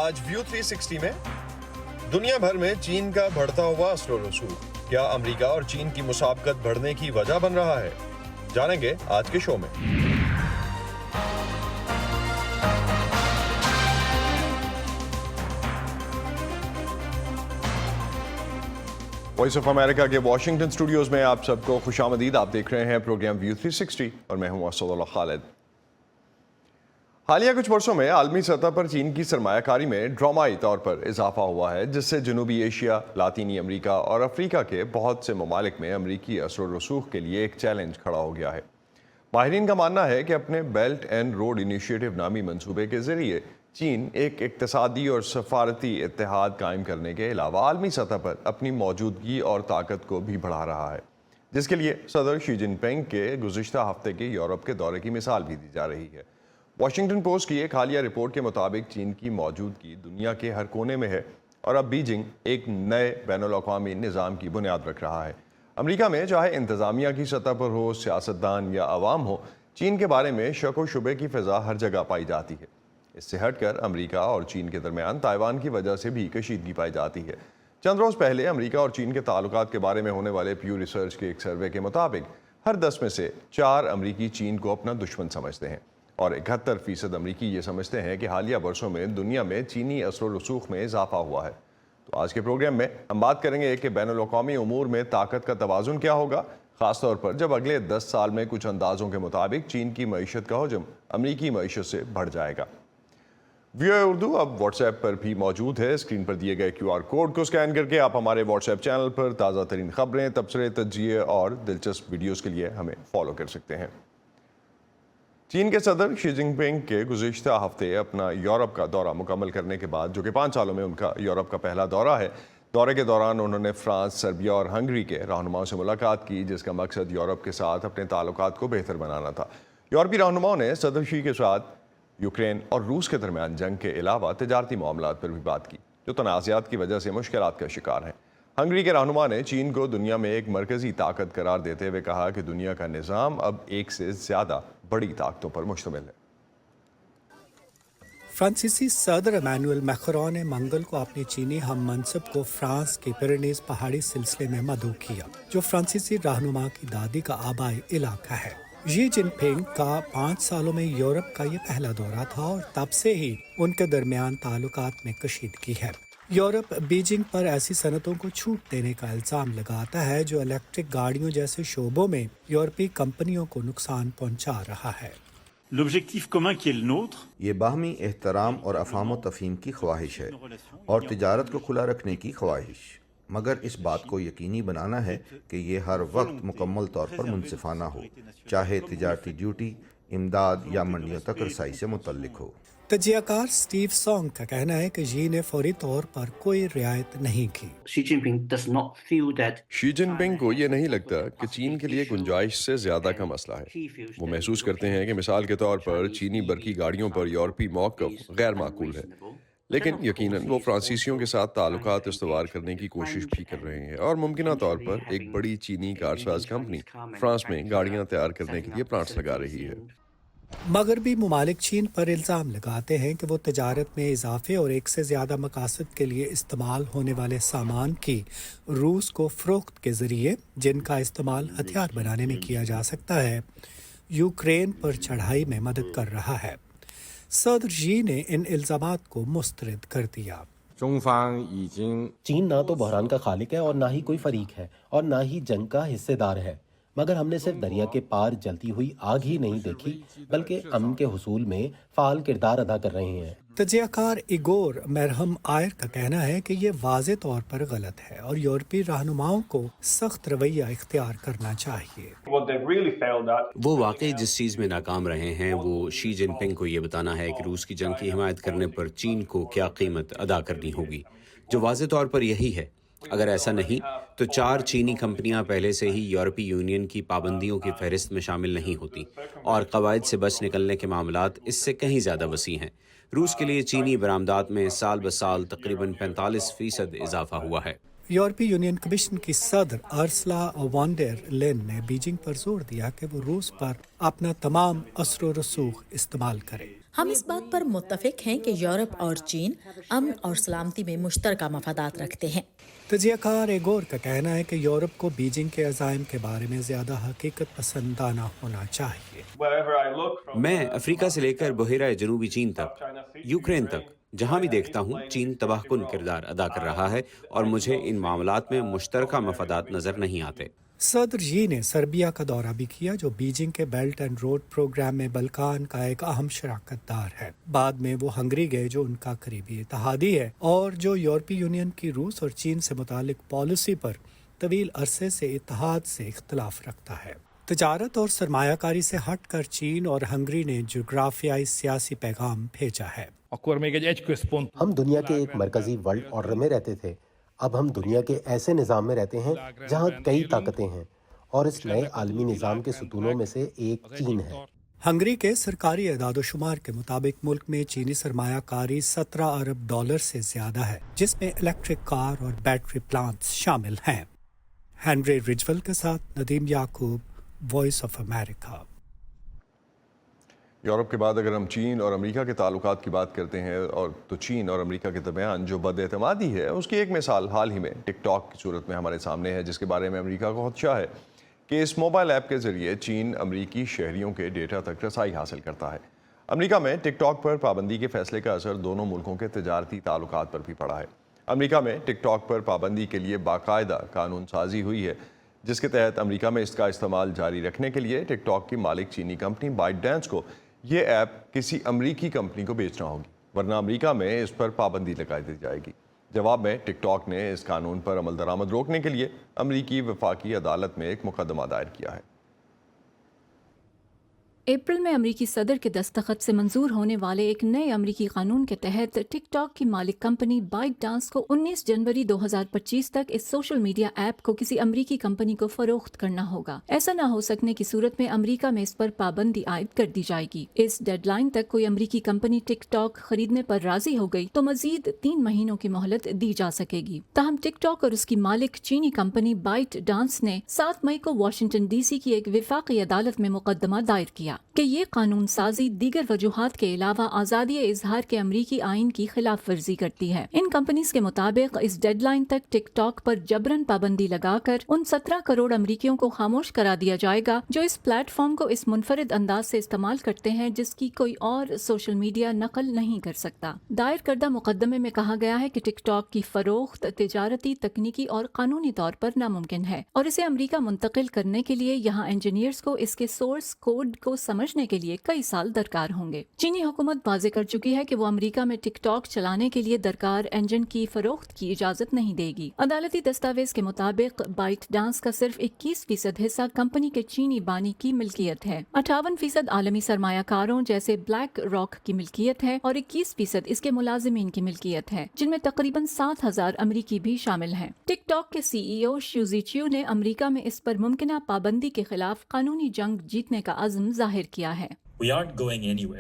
आज व्यू 360 में दुनिया भर में चीन का बढ़ता हुआ असर और रसूख, क्या अमेरिका और चीन की मुसाबकत बढ़ने की वजह बन रहा है, जानेंगे आज के शो में। वॉइस ऑफ अमेरिका के वॉशिंगटन स्टूडियोज में आप सबको खुशामदीद। आप देख रहे हैं प्रोग्राम व्यू 360 और मैं हूं असदुल्लाह खालिद। हालिया कुछ वर्षों में आलमी सतह पर चीन की सरमायाकारी में ड्रामाई तौर पर इजाफा हुआ है, जिससे जनूबी एशिया, लातीनी अमरीका और अफ्रीका के बहुत से ममालिक में अमरीकी असर व रसूख के लिए एक चैलेंज खड़ा हो गया है। माहिरीन का मानना है कि अपने बेल्ट एंड रोड इनिशिएटिव नामी मंसूबे के जरिए चीन एक इक्तिसादी और सफारती इत्तेहाद कायम करने के अलावा आलमी सतह पर अपनी मौजूदगी और ताकत को भी बढ़ा रहा है, जिसके लिए सदर शी जिनपिंग के गुज़िश्ता हफ्ते के यूरोप के दौरे की मिसाल भी दी जा रही है। वाशिंगटन पोस्ट की एक हालिया रिपोर्ट के मुताबिक चीन की मौजूदगी दुनिया के हर कोने में है और अब बीजिंग एक नए बैनुल-अक़वामी निज़ाम की बुनियाद रख रहा है। अमरीका में चाहे इंतज़ामिया की सतह पर हो, सियासतदान या अवाम हो, चीन के बारे में शक व शुबे की फ़िज़ा हर जगह पाई जाती है। इससे हटकर अमरीका और चीन के दरमियान ताइवान की वजह से भी कशीदगी पाई जाती है। चंद रोज़ पहले अमरीका और चीन के ताल्लुकात के बारे में होने वाले प्यू रिसर्च के एक सर्वे के मुताबिक हर 10 में से 4 अमरीकी चीन को अपना दुश्मन समझते हैं और 71% अमरीकी ये समझते हैं कि हालिया वर्षों में दुनिया में चीनी असर व रसूख में इजाफा हुआ है। तो आज के प्रोग्राम में हम बात करेंगे कि बैनुल-अक़वामी उमूर में ताकत का तवाज़ुन क्या होगा, ख़ासतौर पर जब अगले 10 साल में कुछ अंदाज़ों के मुताबिक चीन की मईशत का हजम अमरीकी मईशत से बढ़ जाएगा। व्यू उर्दू अब व्हाट्सएप पर भी मौजूद है। स्क्रीन पर दिए गए QR कोड को स्कैन करके आप हमारे व्हाट्सएप चैनल पर ताज़ा तरीन खबरें, तबसरे, तज्जिए और दिलचस्प वीडियोज़ के लिए हमें फॉलो कर सकते हैं। चीन के सदर शी जिनपिंग के गुज़िश्ता हफ्ते अपना यूरोप का दौरा मुकम्मल करने के बाद, जो कि 5 सालों में उनका यूरोप का पहला दौरा है, दौरे के दौरान उन्होंने फ्रांस, सर्बिया और हंगरी के रहनुमाओं से मुलाकात की, जिसका मकसद यूरोप के साथ अपने ताल्लुकात को बेहतर बनाना था। यूरोपी रहनुमाओं ने सदर शी के साथ यूक्रेन और रूस के दरमियान जंग के अलावा तिजारती मामलात पर भी बात की, जो तनाज़ात की वजह से मुश्किलात का शिकार हैं। हंगरी के रहनुमा ने चीन को दुनिया में एक मरकज़ी ताकत करार देते हुए कहा कि दुनिया का निज़ाम अब एक से ज़्यादा बड़ी ताकतों पर मुश्तमिल है। फ्रांसीसी सदर इमैनुअल मैक्रोन ने मंगल को अपने चीनी हम मनसब को फ्रांस के पिरेनीज़ पहाड़ी सिलसिले में मदऊ किया, जो फ्रांसीसी रहनुमा की दादी का आबाई इलाका है। शी जिनपिंग का 5 सालों में यूरोप का ये पहला दौरा था और तब से ही उनके दरमियान ताल्लुकात में कशीदगी है। यूरोप बीजिंग पर ऐसी सनतों को छूट देने का इल्ज़ाम लगाता है जो इलेक्ट्रिक गाड़ियों जैसे शोबों में यूरोपीय कंपनियों को नुकसान पहुंचा रहा है। L'objectif commun qui est le nôtre, ये बाहमी एहतराम और अफ़ाम व तफ़हीम की ख्वाहिश है और तिजारत को खुला रखने की ख्वाहिश, मगर इस बात को यकीनी बनाना है कि ये हर वक्त मुकम्मल तौर पर मुनसिफाना हो, चाहे तिजारती ड्यूटी, इमदाद या मंडियों तक रसाई से मुतल्लिक हो। तजियाकार स्टीव सॉन्ग का कहना है कि शी ने फौरी तौर पर कोई रियायत नहीं की। Xi Jinping does not feel that Xi Jinping को ये नहीं लगता कि चीन के लिए गुंजाइश से ज़्यादा का मसला है। वो महसूस करते हैं कि मिसाल के तौर पर चीनी बरकी गाड़ियों पर यूरोपी मौक़िफ़ गैर माकूल है, लेकिन यकीनन वो फ्रांसीसियों के साथ ताल्लुकात इस्तवार करने की कोशिश भी कर रहे हैं और मुमकिना तौर पर एक बड़ी चीनी कारसाज कंपनी फ्रांस में गाड़ियाँ तैयार करने के लिए प्लांट्स लगा रही है। मगरबी ममालिक चीन पर इल्ज़ाम लगाते हैं कि वो तजारत में इजाफे और एक से ज़्यादा मकासद के लिए इस्तेमाल होने वाले सामान की रूस को फ़रोख्त के ज़रिए, जिनका इस्तेमाल हथियार बनाने में किया जा सकता है, यूक्रेन पर चढ़ाई में मदद कर रहा है। सदर शी ने इन इल्ज़ामात को मुस्तरद कर दिया। चीन ना तो बहरान का खालिक है और ना ही कोई फरीक है और ना ही जंग का हिस्सेदार है, मगर हमने सिर्फ दरिया के पार जलती हुई आग ही नहीं देखी, बल्कि अमन के हुसूल में फाल किरदार अदा कर रहे हैं। तजियाकार इगोर मेरहम आयर का कहना है कि ये वाज़े तौर पर गलत है और यूरोपीय रहनुमाओं को सख्त रवैया इख्तियार करना चाहिए। वो वाकई जिस चीज़ में नाकाम रहे हैं वो शी जिनपिंग को ये बताना है कि रूस की जंग की हिमायत करने पर चीन को क्या कीमत अदा करनी होगी, जो वाज़े तौर पर यही है। अगर ऐसा नहीं तो 4 चीनी कंपनियां पहले से ही यूरोपीय यूनियन की पाबंदियों की फहरिस्त में शामिल नहीं होती और कवायद से बच निकलने के मामलात इससे कहीं ज़्यादा वसी हैं। रूस के लिए चीनी बरामदात में साल ब साल तकरीबन 45% इजाफा हुआ है। यूरोपीय यूनियन कमीशन की सदर अर्सला वॉन डेर लेन ने बीजिंग पर जोर दिया कि वो रूस पर अपना तमाम असर व रसूख इस्तेमाल करे। ہم اس بات پر متفق ہیں کہ یورپ اور چین امن اور سلامتی میں مشترکہ مفادات رکھتے ہیں۔ تجزیہ کار ایگور کا کہنا ہے کہ یورپ کو بیجنگ کے عزائم کے بارے میں زیادہ حقیقت پسندانہ ہونا چاہیے۔ میں افریقہ سے لے کر بحیرہ جنوبی چین تک، یوکرین تک، جہاں بھی دیکھتا ہوں چین تباہ کن کردار ادا کر رہا ہے اور مجھے ان معاملات میں مشترکہ مفادات نظر نہیں آتے۔ صدر جی نے سربیا کا دورہ بھی کیا، جو بیجنگ کے بیلٹ اینڈ روڈ پروگرام میں بلکان کا ایک اہم شراکت دار ہے۔ بعد میں وہ ہنگری گئے، جو ان کا قریبی اتحادی ہے اور جو یورپی یونین کی روس اور چین سے متعلق پالیسی پر طویل عرصے سے اتحاد سے اختلاف رکھتا ہے۔ تجارت اور سرمایہ کاری سے ہٹ کر چین اور ہنگری نے جغرافیائی سیاسی پیغام بھیجا ہے۔ ہم دنیا کے ایک مرکزی ورلڈ آرڈر میں رہتے تھے، اب ہم دنیا کے ایسے نظام میں رہتے ہیں جہاں کئی طاقتیں ہیں، اور اس نئے عالمی نظام کے ستونوں میں سے ایک چین ہے۔ ہنگری کے سرکاری اعداد و شمار کے مطابق ملک میں چینی سرمایہ کاری $17 ارب سے زیادہ ہے، جس میں الیکٹرک کار اور بیٹری پلانٹس شامل ہیں۔ ہنری رجول کے ساتھ ندیم یعقوب، وائس آف امریکہ۔ یورپ کے بعد اگر ہم چین اور امریکہ کے تعلقات کی بات کرتے ہیں تو چین اور امریکہ کے درمیان جو بد اعتمادی ہے اس کی ایک مثال حال ہی میں ٹک ٹاک کی صورت میں ہمارے سامنے ہے، جس کے بارے میں امریکہ کو خدشہ ہے کہ اس موبائل ایپ کے ذریعے چین امریکی شہریوں کے ڈیٹا تک رسائی حاصل کرتا ہے۔ امریکہ میں ٹک ٹاک پر پابندی کے فیصلے کا اثر دونوں ملکوں کے تجارتی تعلقات پر بھی پڑا ہے۔ امریکہ میں ٹک ٹاک پر پابندی کے لیے باقاعدہ قانون سازی ہوئی ہے، جس کے تحت امریکہ میں اس کا استعمال جاری رکھنے کے لیے ٹک ٹاک کی مالک چینی کمپنی بائٹ ڈانس کو یہ ایپ کسی امریکی کمپنی کو بیچنا ہوگی، ورنہ امریکہ میں اس پر پابندی لگا دی جائے گی۔ جواب میں ٹک ٹاک نے اس قانون پر عمل درآمد روکنے کے لیے امریکی وفاقی عدالت میں ایک مقدمہ دائر کیا ہے۔ اپریل میں امریکی صدر کے دستخط سے منظور ہونے والے ایک نئے امریکی قانون کے تحت ٹک ٹاک کی مالک کمپنی بائٹ ڈانس کو 19 جنوری 2025 تک اس سوشل میڈیا ایپ کو کسی امریکی کمپنی کو فروخت کرنا ہوگا۔ ایسا نہ ہو سکنے کی صورت میں امریکہ میں اس پر پابندی عائد کر دی جائے گی۔ اس ڈیڈ لائن تک کوئی امریکی کمپنی ٹک ٹاک خریدنے پر راضی ہو گئی تو مزید 3 مہینوں کی مہلت دی جا سکے گی۔ تاہم ٹک ٹاک اور اس کی مالک چینی کمپنی بائٹ ڈانس نے 7 مئی کو واشنگٹن ڈی سی کی ایک وفاقی عدالت میں مقدمہ دائر کیا کہ یہ قانون سازی دیگر وجوہات کے علاوہ آزادی اظہار کے امریکی آئین کی خلاف ورزی کرتی ہے۔ ان کمپنیز کے مطابق اس ڈیڈ لائن تک ٹک ٹاک پر جبراً پابندی لگا کر ان 17 کروڑ امریکیوں کو خاموش کرا دیا جائے گا جو اس پلیٹ فارم کو اس منفرد انداز سے استعمال کرتے ہیں جس کی کوئی اور سوشل میڈیا نقل نہیں کر سکتا۔ دائر کردہ مقدمے میں کہا گیا ہے کہ ٹک ٹاک کی فروخت تجارتی، تکنیکی اور قانونی طور پر ناممکن ہے اور اسے امریکہ منتقل کرنے کے لیے یہاں انجینئرز کو اس کے سورس کوڈ کو سمجھنے کے لیے کئی سال درکار ہوں گے۔ چینی حکومت واضح کر چکی ہے کہ وہ امریکہ میں ٹک ٹاک چلانے کے لیے درکار انجن کی فروخت کی اجازت نہیں دے گی۔ عدالتی دستاویز کے مطابق بائٹ ڈانس کا صرف 21% حصہ کمپنی کے چینی بانی کی ملکیت ہے، 58% عالمی سرمایہ کاروں جیسے بلیک راک کی ملکیت ہے اور 21% اس کے ملازمین کی ملکیت ہے، جن میں تقریباً 7,000 امریکی بھی شامل ہیں۔ ٹک ٹاک کے CEO شیوزی چیو نے امریکہ میں اس پر ممکنہ پابندی کے خلاف قانونی جنگ جیتنے کا عزم ظاہر کیا ہے۔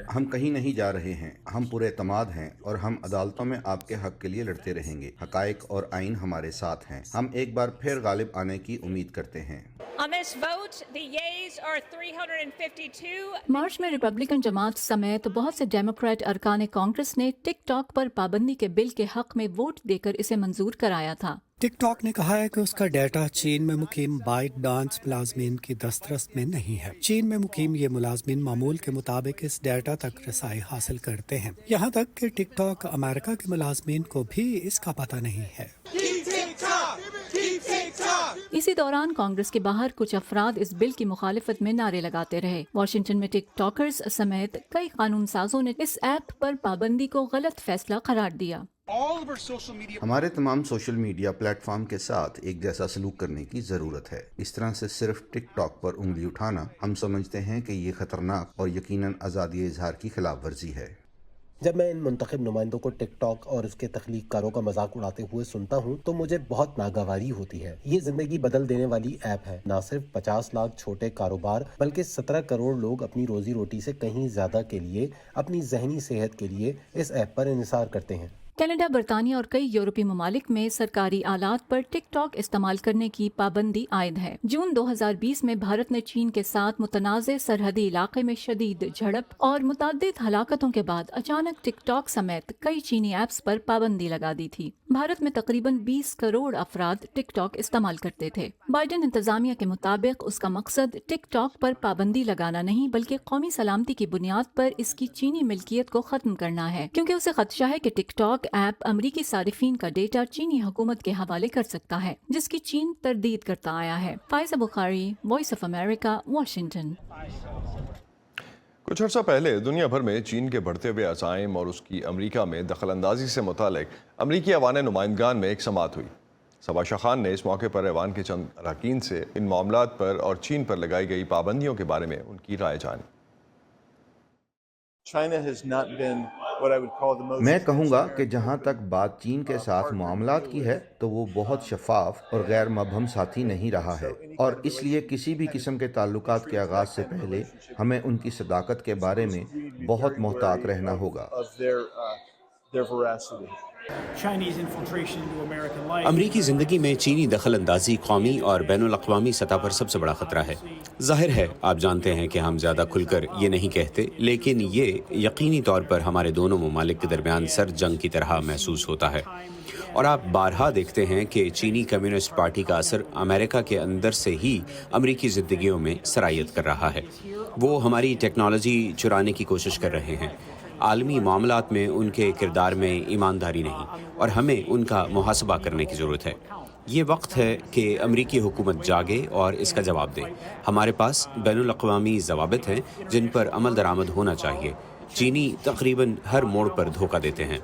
ہم کہیں نہیں جا رہے ہیں، ہم پورے اعتماد ہیں اور ہم عدالتوں میں آپ کے حق کے لیے لڑتے رہیں گے۔ حقائق اور آئین ہمارے ساتھ ہیں، ہم ایک بار پھر غالب آنے کی امید کرتے ہیں۔ مارچ میں ریپبلکن جماعت سمیت بہت سے ڈیموکریٹ ارکان کانگریس نے ٹک ٹاک پر پابندی کے بل کے حق میں ووٹ دے کر اسے منظور کرایا تھا۔ ٹک ٹاک نے کہا ہے کہ اس کا ڈیٹا چین میں مقیم بائٹ ڈانس ملازمین کی دسترس میں نہیں ہے۔ چین میں مقیم یہ ملازمین معمول کے مطابق اس ڈیٹا تک رسائی حاصل کرتے ہیں، یہاں تک کہ ٹک ٹاک امریکہ کے ملازمین کو بھی اس کا پتہ نہیں ہے۔ اسی دوران کانگریس کے باہر کچھ افراد اس بل کی مخالفت میں نعرے لگاتے رہے۔ واشنگٹن میں ٹک ٹاکرز سمیت کئی قانون سازوں نے اس ایپ پر پابندی کو غلط فیصلہ قرار دیا۔ ہمارے تمام سوشل میڈیا پلیٹ فارم کے ساتھ ایک جیسا سلوک کرنے کی ضرورت ہے۔ اس طرح سے صرف ٹک ٹاک پر انگلی اٹھانا، ہم سمجھتے ہیں کہ یہ خطرناک اور یقیناً آزادی اظہار کی خلاف ورزی ہے۔ جب میں ان منتخب نمائندوں کو ٹک ٹاک اور اس کے تخلیق کاروں کا مذاق اڑاتے ہوئے سنتا ہوں تو مجھے بہت ناگواری ہوتی ہے۔ یہ زندگی بدل دینے والی ایپ ہے۔ نہ صرف 50 لاکھ چھوٹے کاروبار بلکہ 17 کروڑ لوگ اپنی روزی روٹی سے کہیں زیادہ کے لیے، اپنی ذہنی صحت کے لیے اس ایپ پر انحصار کرتے ہیں۔ कनाडा, बरतानिया और कई यूरोपीय ममालिक में सरकारी आलात पर टिकटॉक इस्तेमाल करने की पाबंदी आयद है। जून 2020 में भारत ने चीन के साथ मुतनाज़ सरहदी इलाके में शदीद झड़प और मुतअद्दिद हलाकतों के बाद अचानक टिकटॉक समेत कई चीनी ऐप्स पर पाबंदी लगा दी थी। भारत में तकरीबन 20 करोड़ अफराद टिकटॉक इस्तेमाल करते थे। बाइडेन इंतजामिया के मुताबिक उसका मकसद टिकटॉक पर पाबंदी लगाना नहीं बल्कि कौमी सलामती की बुनियाद पर इसकी चीनी मिल्कियत को खत्म करना है, क्योंकि उसे खदशा है कि टिकटॉक ऐप अमरीकी सारिफीन का डेटा चीनी हुकूमत के हवाले कर सकता है, जिसकी चीन तरदीद करता आया है। Pfizer Bukhari, voice of America, Washington. कुछ अर्सा पहले दुनिया भर में चीन के बढ़ते हुए अज़ाइम और उसकी अमरीका में दखल अंदाजी से मुतालिक अमरीकी अवान नुमाइंदगान में एक समात हुई। सबाशा खान ने इस मौके पर ऐवान के चंद अरकान से इन मामलात पर और चीन पर लगाई गई पाबंदियों के बारे में उनकी राय जानी। मैं कहूँगा कि जहाँ तक बात चीन के साथ मामलात की है तो वो बहुत शफाफ और गैर मबहम साथी नहीं रहा है, और इसलिए किसी भी किस्म के ताल्लुकात के आगाज से पहले हमें उनकी सदाकत के बारे में बहुत मोहतात रहना होगा। अमरीकी ज़िंदगी में चीनी दखल अंदाजी कौमी और बैनुल अक़वामी सतह पर सबसे बड़ा ख़तरा है। ज़ाहिर है, आप जानते हैं कि हम ज़्यादा खुलकर ये नहीं कहते, लेकिन ये यकीनी तौर पर हमारे दोनों ममालिक के दरमियान सर जंग की तरह महसूस होता है। और आप बारहा देखते हैं कि चीनी कम्युनिस्ट पार्टी का असर अमेरिका के अंदर से ही अमरीकी ज़िंदगियों में सरायत कर रहा है। वो हमारी टेक्नोलॉजी चुराने की कोशिश कर रहे हैं। आलमी मामलात में उनके किरदार में ईमानदारी नहीं, और हमें उनका मुहासबा करने की ज़रूरत है। ये वक्त है कि अमरीकी हुकूमत जागे और इसका जवाब दे। हमारे पास बैनुल अक़वामी ज़वाबित हैं जिन पर अमल दरामद होना चाहिए। चीनी तकरीबन हर मोड़ पर धोखा देते हैं।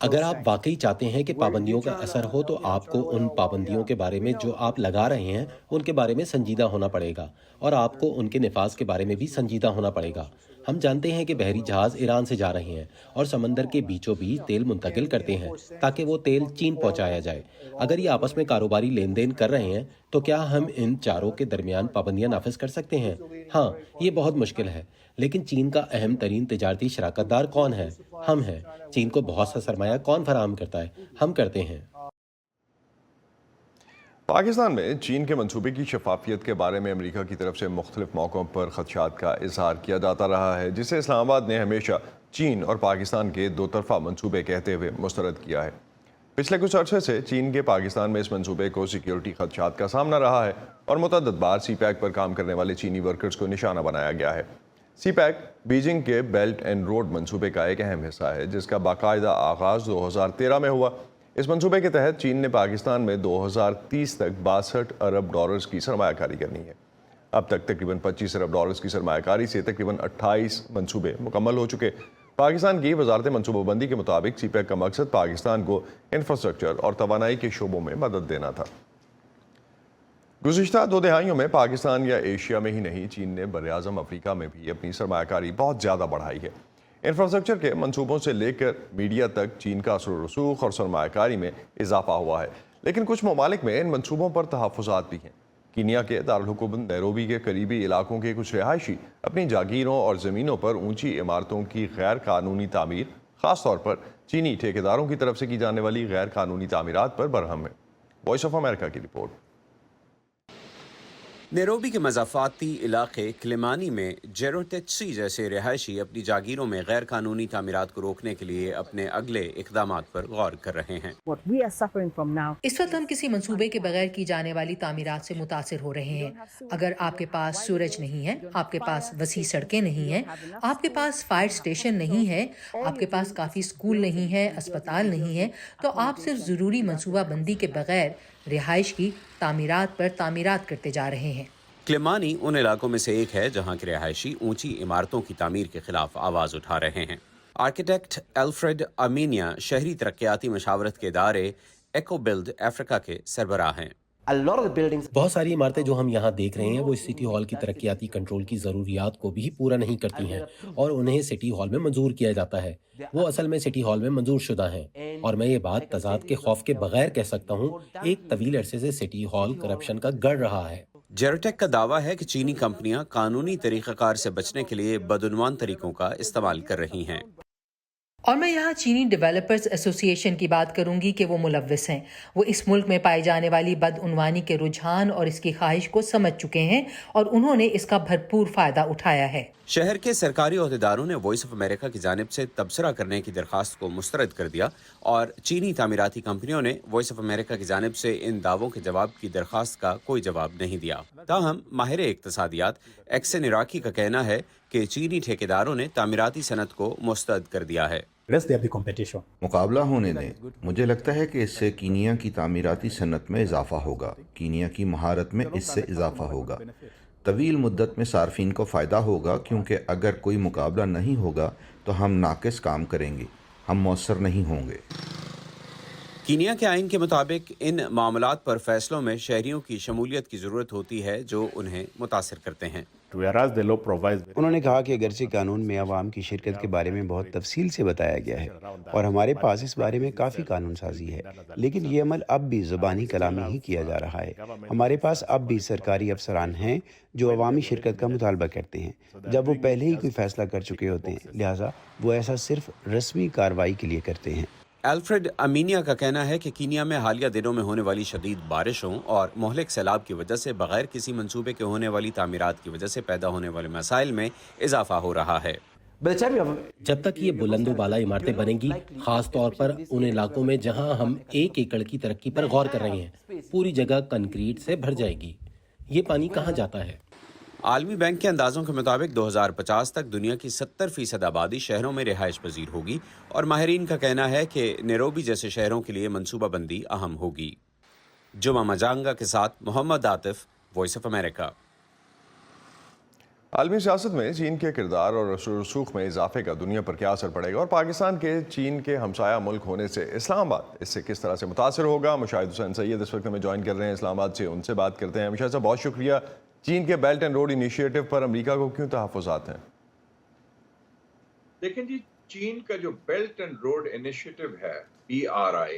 अगर आप वाकई चाहते हैं कि पाबंदियों का असर हो तो आपको उन पाबंदियों के बारे में जो आप लगा रहे हैं उनके बारे में संजीदा होना पड़ेगा, और आपको उनके निफाज के बारे में भी संजीदा होना पड़ेगा। हम जानते हैं कि बहरी जहाज़ ईरान से जा रहे हैं और समंदर के बीचों बीच तेल मुंतकिल करते हैं ताकि वो तेल चीन पहुंचाया जाए। अगर ये आपस में कारोबारी लेन देन कर रहे हैं तो क्या हम इन चारों के दरमियान पाबंदियां नाफिज कर सकते हैं? हाँ, ये बहुत मुश्किल है, लेकिन चीन का अहम तरीन तिजारती शराकतदार कौन है? हम हैं। चीन को बहुत सा सरमाया कौन फराहम करता है? हम करते हैं। पाकिस्तान में चीन के मंसूबे की शफाफियत के बारे में अमेरिका की तरफ से मुख्तलिफ मौक़ों पर खदशात का इजहार किया जाता रहा है, जिसे इस्लामाबाद ने हमेशा चीन और पाकिस्तान के दो तरफा मंसूबे कहते हुए मुस्तरद किया है। पिछले कुछ अर्से से चीन के पाकिस्तान में इस मंसूबे को सिक्योरिटी खदशात का सामना रहा है और मुतअद्दिद बार CPEC पर काम करने वाले चीनी वर्कर्स को निशाना बनाया गया है। CPEC बीजिंग के बेल्ट एंड रोड मंसूबे का एक अहम हिस्सा है, जिसका बाकायदा आगाज़ 2013 में हुआ। इस मंसूबे के तहत चीन ने पाकिस्तान में 2030 तक 62 अरब डॉलर्स की सरमायाकारी करनी है। अब तक तकरीबन 25 अरब डॉलर्स की सरमायाकारी से तकरीबन 28 मंसूबे मुकम्मल हो चुके। पाकिस्तान की वजारत मनसूबाबंदी के मुताबिक CPEC का मकसद पाकिस्तान को इंफ्रास्ट्रक्चर और तवानाई के शोबों में मदद देना था। गुज़िश्ता 2 दहाइयों में पाकिस्तान या एशिया में ही नहीं, चीन ने बर्र-ए-आज़म अफ्रीका में भी अपनी सरमायाकारी बहुत ज़्यादा बढ़ाई है। इंफ्रास्ट्रक्चर के मंसूबों से लेकर मीडिया तक चीन का असर रसूख और सरमायाकारी में इजाफा हुआ है, लेकिन कुछ ममालिक में इन मंसूबों पर तहफ़्फ़ुज़ात भी हैं। कीनिया के दारुल हुकूमत नैरोबी के करीबी इलाकों के कुछ रिहायशी अपनी जागीरों और ज़मीनों पर ऊंची इमारतों की गैर कानूनी तामीर, ख़ास तौर पर चीनी ठेकेदारों की तरफ से की जाने वाली गैर कानूनी तामीरात पर बरहम है। वॉइस ऑफ अमेरिका की रिपोर्ट। नैरोबी के मज़ाफ़ाती इलाके क्लेमानी में जेरोटेक्सी जैसे रिहायशी अपनी जागीरों में गैर कानूनी तामीरात को रोकने के लिए अपने अगले इक़दामात पर गौर कर रहे हैं। इस वक्त हम किसी मंसूबे के बगैर की जाने वाली तामीरात से मुतासिर हो रहे हैं। अगर आपके पास सूरज नहीं है, आपके पास वसी सड़कें नहीं हैं, आपके पास फायर स्टेशन नहीं है, आपके पास काफ़ी स्कूल नहीं है, अस्पताल नहीं है, तो आप सिर्फ ज़रूरी मनसूबा बंदी के बगैर रिहाइश की तामीरात पर तामीरात करते जा रहे हैं। क्लेमानी उन इलाकों में से एक है जहां के रिहायशी ऊंची इमारतों की तामीर के खिलाफ आवाज़ उठा रहे हैं। आर्किटेक्ट एल्फ्रेड अमीनिया शहरी तरक्याती मशावरत के इदारे एको बिल्ड अफ्रीका के सरबराह हैं। बहुत सारी इमारतें जो हम यहाँ देख रहे हैं वो इस सिटी हॉल की तरक्याती कंट्रोल की ज़रूरियात को भी पूरा नहीं करती हैं, और उन्हें सिटी हॉल में मंजूर किया जाता है। वो असल में सिटी हॉल में मंजूर शुदा हैं, और मैं ये बात तजाद के खौफ के बगैर कह सकता हूँ, एक तवील अरसे से सिटी हॉल करप्शन का गढ़ रहा है। जेरोटेक का दावा है कि चीनी कंपनियां कानूनी तरीक़ाकार से बचने के लिए बदउनवान तरीकों का इस्तेमाल कर रही हैं। और मैं यहाँ चीनी डेवलपर्स एसोसिएशन की बात करूंगी कि वो मुलव्विस हैं। वो इस मुल्क में पाई जाने वाली बदउनवानी के रुझान और इसकी ख्वाहिश को समझ चुके हैं और उन्होंने इसका भरपूर फ़ायदा उठाया है। शहर के सरकारी ओहदेदारों ने वॉइस ऑफ अमेरिका की जानिब से तबसरा करने की दरख्वास्त को मुस्तरद कर दिया और चीनी तामीराती कंपनियों ने वॉइस ऑफ अमेरिका की जानिब से इन दावों के जवाब की दरख्वास्त का कोई जवाब नहीं दिया। ताहम माहिर इक्तसादियात एक्सन इराकी का कहना है कि चीनी ठेकेदारों ने तामीराती सनत को मुस्तरद कर दिया है। मुकाबला होने दें। मुझे लगता है कि इससे कीनिया की तामीराती सनत में इजाफा होगा, कीनिया की महारत में इससे इजाफा होगा। तवील मुद्दत में सार्फिन को फ़ायदा होगा, क्योंकि अगर कोई मुकाबला नहीं होगा तो हम नाकिस काम करेंगे, हम मौसर नहीं होंगे। कीनिया के आइन के मुताबिक इन मामलात पर फैसलों में शहरियों की शमूलियत की ज़रूरत होती है जो उन्हें मुतासिर करते हैं। उन्होंने कहा कि अगरचे कानून में अवाम की शिरकत के बारे में बहुत तफसील से बताया गया है और हमारे पास इस बारे में काफ़ी कानून साजी है, लेकिन ये अमल अब भी ज़ुबानी कलामी ही किया जा रहा है। हमारे पास अब भी सरकारी अफसरान हैं जो अवामी शिरकत का मुतालबा करते हैं जब वो पहले ही कोई फ़ैसला कर चुके होते हैं, लिहाजा वो ऐसा सिर्फ रस्मी कार्रवाई के लिए करते हैं। अल्फ्रेड अमीनिया का कहना है कि कीनिया में हालिया दिनों में होने वाली शदीद बारिशों और मोहलिक सैलाब की वजह से बगैर किसी मंसूबे के होने वाली तामीरात की वजह से पैदा होने वाले मसाइल में इजाफा हो रहा है। जब तक ये बुलंदो बाला इमारतें बनेंगी, खास तौर पर उन इलाकों में जहां हम 1 एकड़ की तरक्की पर गौर कर रहे हैं, पूरी जगह कंक्रीट से भर जाएगी। ये पानी कहाँ जाता है? आलमी बैंक के अंदाजों के मुताबिक 2050 तक दुनिया की 70% आबादी शहरों में रिहाइश पजीर होगी और माहिरीन का कहना है कि नैरोबी जैसे शहरों के लिए मनसूबा बंदी अहम होगी। जुमा मजांगा के साथ Mohammad Atif, voice of America. आलमी सियासत में चीन के किरदार और रसूख में इजाफे का दुनिया पर क्या असर पड़ेगा और पाकिस्तान के चीन के हमसाया मुल्क होने से इस्लामाबाद इससे किस तरह से मुतासर होगा? मुशाहिद हुसैन सैयद इस वक्त हमें ज्वाइन कर रहे हैं इस्लामाबाद से, उनसे बात करते हैं। मुशाहिद साहब, बहुत शुक्रिया। चीन के बेल्ट एंड रोड इनिशिएटिव पर अमेरिका को क्यों तहफ़्फ़ुज़ात हैं? देखें जी, चीन का जो बेल्ट एंड रोड इनिशिएटिव है BRI,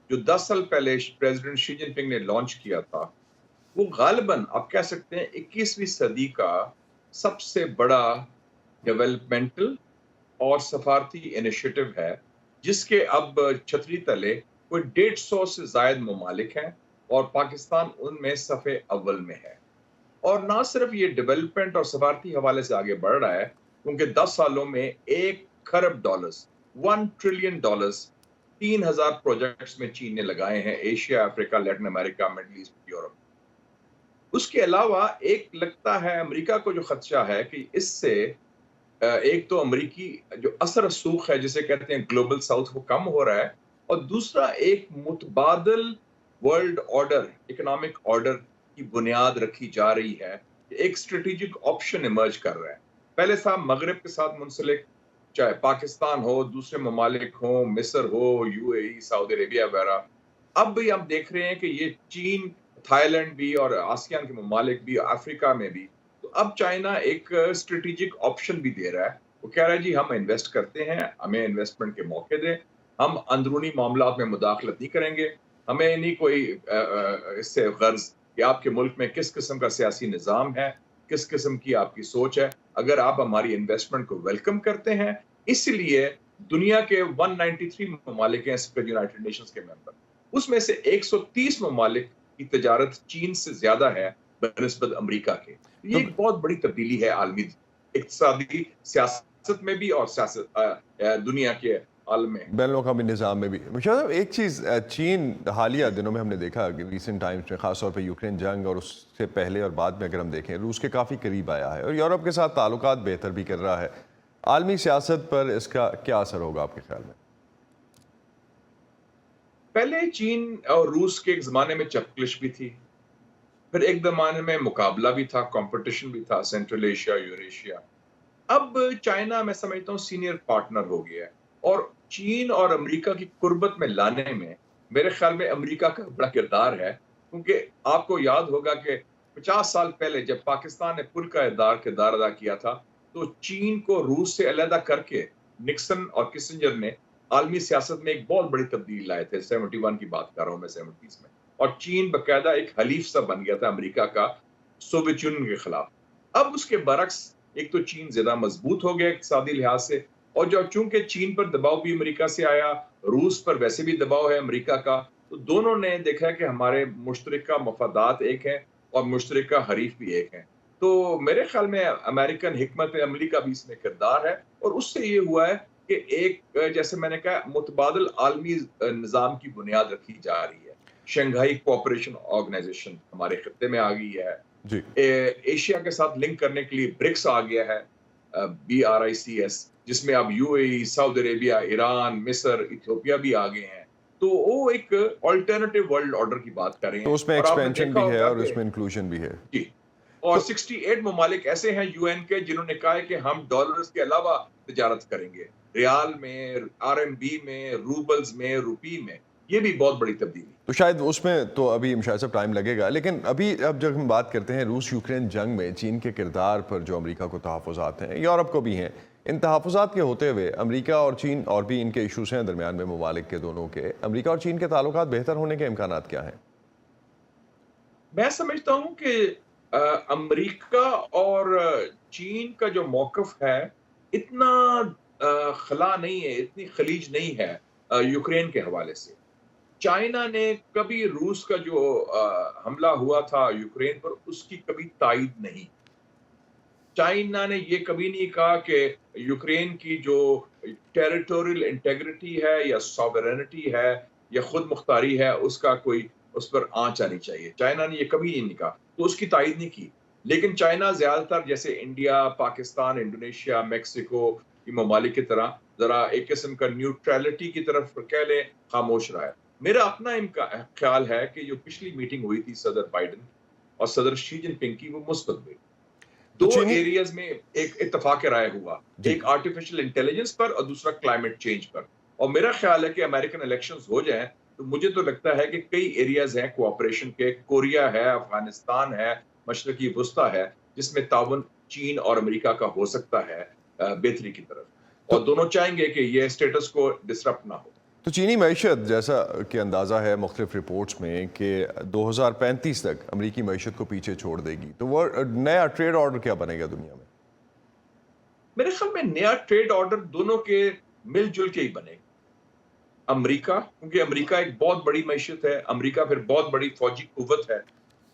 जो 10 साल पहले प्रेसिडेंट शी जिनपिंग ने लॉन्च किया था, वो गालिबन आप कह सकते हैं 21वीं सदी का सबसे बड़ा डेवलपमेंटल और सफारती इनिशिएटिव है, जिसके अब छतरी तले कोई 150 से ज़ायद ममालिक हैं और पाकिस्तान उनमें सफ़े अव्वल में है। और ना सिर्फ ये डेवलपमेंट और सफारती हवाले से आगे बढ़ रहा है, क्योंकि 10 सालों में $1 खरब $1 ट्रिलियन 3000 प्रोजेक्ट्स में चीन ने लगाए हैं, Asia, Africa, Latin America, middle east, Europe. उसके अलावा एक लगता है अमेरिका को जो खदशा है कि इससे एक तो अमेरिकी जो असर रसूख है जिसे कहते हैं ग्लोबल साउथ, वो कम हो रहा है, और दूसरा एक मुतबादल वर्ल्ड ऑर्डर, इकोनॉमिक ऑर्डर की बुनियाद रखी जा रही है। एक स्ट्रेटेजिक ऑप्शन इमर्ज कर रहा है। पहले था मगरिब के साथ मुंसलिक, चाहे पाकिस्तान हो, दूसरे ममालिक हो, मिस्र हो, UAE, सऊदी अरेबिया वगैरह। अब भी हम देख रहे हैं कि ये चीन, थाईलैंड भी और आसियान के ममालिक भी, अफ्रीका में भी। तो अब चाइना एक स्ट्रेटेजिक ऑप्शन भी दे रहा है। वो कह रहा है जी हम इन्वेस्ट करते हैं, हमें इन्वेस्टमेंट के मौके दें, हम अंदरूनी मामलात में मुदाखलत नहीं करेंगे, हमें नहीं कोई इससे गर्ज कि आपके मुल्क में किस किस्म का सियासी निज़ाम है, किस किस्म की आपकी सोच है। अगर आप हमारी इन्वेस्टमेंट को वेलकम करते हैं, इसलिए दुनिया के 193 ममालिक हैं यूनाइटेड नेशंस के मेंबर, उसमें से 130 ममालिक की तजारत चीन से ज्यादा है बनिस्बत अमेरिका के। ये एक बहुत बड़ी तब्दीली है आलमी इक्तिसादी सियासत में भी और सियासत दुनिया के बैनुल-अक़वामी निज़ाम में भी। मुशाहिद, एक चीज़ चीन हालिया दिनों में हमने देखा कि रिसेंट टाइम्स में ख़ास तौर पर यूक्रेन जंग और उससे पहले और बाद में अगर हम देखें, रूस के काफ़ी करीब आया है और यूरोप के साथ ताल्लुकात बेहतर भी कर रहा है। आलमी सियासत पर इसका क्या असर होगा आपके ख्याल में? पहले चीन और रूस के एक ज़माने में चपकलिश भी थी, फिर एक ज़माने में मुकाबला भी था, कंपटीशन भी था, सेंट्रल एशिया, यूरेशिया। अब चाइना मैं समझता हूँ सीनियर पार्टनर हो गया है और चीन और अमेरिका की कुर्बत में लाने में मेरे ख्याल में अमेरिका का बड़ा किरदार है, क्योंकि आपको याद होगा कि 50 साल पहले जब पाकिस्तान ने पुर का किरदार अदा किया था, तो चीन को रूस से अलहदा करके निक्सन और किसिंजर ने आलमी सियासत में एक बहुत बड़ी तब्दीली लाए थे। 71 की बात कर रहा हूँ मैं, 70s में, और चीन बकायदा एक हलीफ सा बन गया था अमेरिका का سوویت یونین کے خلاف. اب اس کے برعکس ایک تو چین زیادہ مضبوط ہو گیا اقتصادی لحاظ سے, اور جو چونکہ چین پر دباؤ بھی امریکہ سے آیا, روس پر ویسے بھی دباؤ ہے امریکہ کا, تو دونوں نے دیکھا کہ ہمارے مشترکہ مفادات ایک ہیں اور مشترکہ حریف بھی ایک ہیں. تو میرے خیال میں امریکن حکمت عملی کا بھی اس میں کردار ہے, اور اس سے یہ ہوا ہے کہ ایک جیسے میں نے کہا متبادل عالمی نظام کی بنیاد رکھی جا رہی ہے. شنگھائی کوآپریشن آرگنائزیشن ہمارے خطے میں آ گئی ہے, جی ایشیا کے ساتھ لنک کرنے کے لیے برکس آ گیا ہے, BRICS, جس میں اب UAE, سعودی عربیہ, ایران, مصر, ایتھوپیا بھی آ گئے ہیں. تو وہ ایک آلٹرنیٹیو ورلڈ آرڈر کی بات کر رہے ہیں, تو اس میں اور آپ نے ایکسپینشن دیکھا بھی ہے ہوگا اور کہ اس میں انکلوژن بھی ہے. جی, اور 68 ممالک ایسے ہیں UN کے جنہوں نے کہا ہے کہ ہم ڈالرز کے علاوہ تجارت کریں گے, ریال میں, RMB میں, روبلز میں, روپی میں. یہ بھی بہت بڑی تبدیلی. تو شاید اس میں تو ابھی شاید صاحب ٹائم لگے گا, لیکن ابھی اب جب ہم بات کرتے ہیں روس یوکرین جنگ میں چین کے کردار پر جو امریکہ کو تحفظات ہیں, یورپ کو بھی ہیں, ان تحفظات کے ہوتے ہوئے امریکہ اور چین اور بھی ان کے ایشوز ہیں درمیان میں ممالک کے دونوں کے, امریکہ اور چین کے تعلقات بہتر ہونے کے امکانات کیا ہیں؟ میں سمجھتا ہوں کہ امریکہ اور چین کا جو موقف ہے اتنا خلا نہیں ہے, اتنی خلیج نہیں ہے یوکرین کے حوالے سے. چائنا نے کبھی روس کا جو حملہ ہوا تھا یوکرین پر اس کی کبھی تائید نہیں. چائنا نے یہ کبھی نہیں کہا کہ یوکرین کی جو ٹیریٹوریل انٹیگریٹی ہے یا ساورینٹی ہے یا خود مختاری ہے اس کا کوئی اس پر آنچ آنی چاہیے. چائنا نے یہ کبھی نہیں کہا, تو اس کی تائید نہیں کی. لیکن چائنا زیادہ تر جیسے انڈیا, پاکستان, انڈونیشیا, میکسیکو کی ممالک کی طرح ذرا ایک قسم کا نیوٹرلٹی کی طرف کہہ لیں خاموش رہا ہے. میرا اپنا خیال ہے کہ جو پچھلی میٹنگ ہوئی تھی صدر بائیڈن اور صدر شی جن پنگ کی, وہ مثبت ہوئی. دو ایریاز میں ایک اتفاق رائے ہوا, ایک آرٹیفیشل انٹیلیجنس پر اور دوسرا کلائمیٹ چینج پر. اور میرا خیال ہے کہ امریکن الیکشنز ہو جائیں تو مجھے تو لگتا ہے کہ کئی ایریاز ہیں کوآپریشن کے, کوریا ہے, افغانستان ہے, مشرقی وسطی ہے, جس میں تعاون چین اور امریکہ کا ہو سکتا ہے بہتری کی طرف, اور دونوں چاہیں گے کہ یہ اسٹیٹس کو ڈسرپٹ نہ ہو. تو چینی معیشت جیسا کہ اندازہ ہے مختلف رپورٹس میں کہ 2035 تک امریکی معیشت کو پیچھے چھوڑ دے گی, تو وہ نیا ٹریڈ آرڈر کیا بنے گا دنیا میں؟ میرے خیال میں نیا ٹریڈ آرڈر دونوں کے مل جل کے ہی بنے گا. امریکہ, کیونکہ امریکہ ایک بہت بڑی معیشت ہے, امریکہ پھر بہت بڑی فوجی قوت ہے.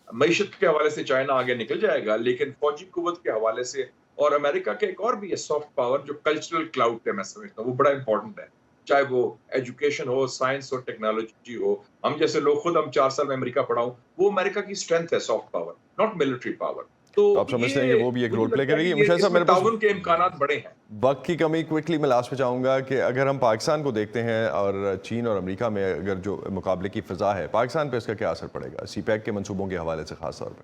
معیشت کے حوالے سے چائنا آگے نکل جائے گا, لیکن فوجی قوت کے حوالے سے, اور امریکہ کے ایک اور بھی ہے سافٹ پاور جو کلچرل کلاؤڈ ہے, میں سمجھتا ہوں وہ بڑا امپورٹنٹ ہے, چاہے وہ ایجوکیشن ہو, سائنس ہو, ٹیکنالوجی ہو. ہم جیسے لوگ خود ہم 4 سال میں امریکہ پڑھا ہوں, وہ امریکہ کی اسٹرینتھ ہے soft power, not military power. تو آپ سمجھتے ہیں کہ وہ بھی ایک رول پلے کرے گی؟ مجھے صاحب میرے تعاون کے امکانات بڑے ہیں. وقت کی کمی, کوئکلی میں لاسٹ میں چاہوں گا کہ اگر ہم پاکستان کو دیکھتے ہیں اور چین اور امریکہ میں اگر جو مقابلے کی فضا ہے, پاکستان پہ اس کا کیا اثر پڑے گا سی پیک کے منصوبوں کے حوالے سے خاص طور پہ؟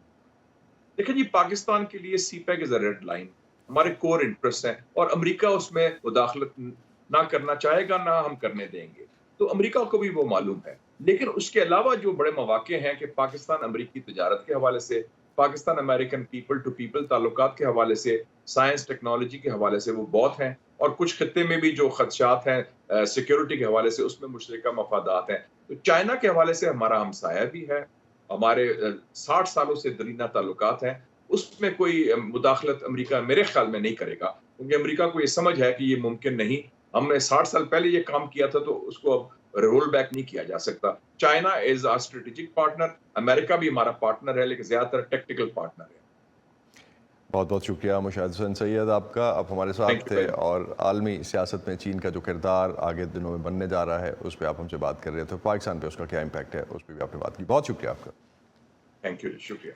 دیکھیں جی, پاکستان کے لیے CPEC is a red line, ہمارے کور انٹرسٹ ہیں, اور امریکہ اس میں مداخلت نہ کرنا چاہے گا, نہ ہم کرنے دیں گے. تو امریکہ کو بھی وہ معلوم ہے. لیکن اس کے علاوہ جو بڑے مواقع ہیں کہ پاکستان امریکی تجارت کے حوالے سے, Pakistan American people to people تعلقات کے حوالے سے, سائنس ٹیکنالوجی کے حوالے سے وہ بہت ہیں, اور کچھ خطے میں بھی جو خدشات ہیں سیکیورٹی کے حوالے سے اس میں مشترکہ مفادات ہیں. تو چائنا کے حوالے سے ہمارا ہمسایہ بھی ہے, ہمارے 60 سالوں سے درینہ تعلقات ہیں, اس میں کوئی مداخلت امریکہ میرے خیال میں نہیں کرے گا, کیونکہ امریکہ کو یہ سمجھ ہے کہ یہ ممکن نہیں. ہم نے 60 سال پہلے یہ کام کیا تھا تو اس کو اب رول بیک نہیں کیا جا سکتا. China is a strategic partner, امریکہ بھی ہمارا پارٹنر ہے, لیکن زیادہ تر ٹیکٹیکل پارٹنر ہے. بہت بہت شکریہ مشاہد حسین سید آپ کا, آپ ہمارے ساتھ تھے, اور عالمی سیاست میں چین کا جو کردار آگے دنوں میں بننے جا رہا ہے اس پہ آپ ہم سے بات کر رہے تھے, پاکستان پہ اس کا کیا امپیکٹ ہے اس پہ بھی آپ نے بات کی. بہت شکریہ آپ کا. تھینک یو, شکریہ.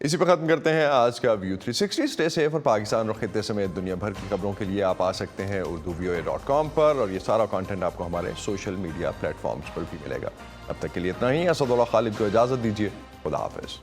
اسی پہ ختم کرتے ہیں آج کا ویو 360. اسٹے سیف, اور پاکستان اور خطے سمیت دنیا بھر کی خبروں کے لیے آپ آ سکتے ہیں urduvoa.com پر, اور یہ سارا کانٹینٹ آپ کو ہمارے سوشل میڈیا پلیٹ فارمز پر بھی ملے گا. اب تک کے لیے اتنا ہی. اسد اللہ خالد کو اجازت دیجیے. خدا حافظ.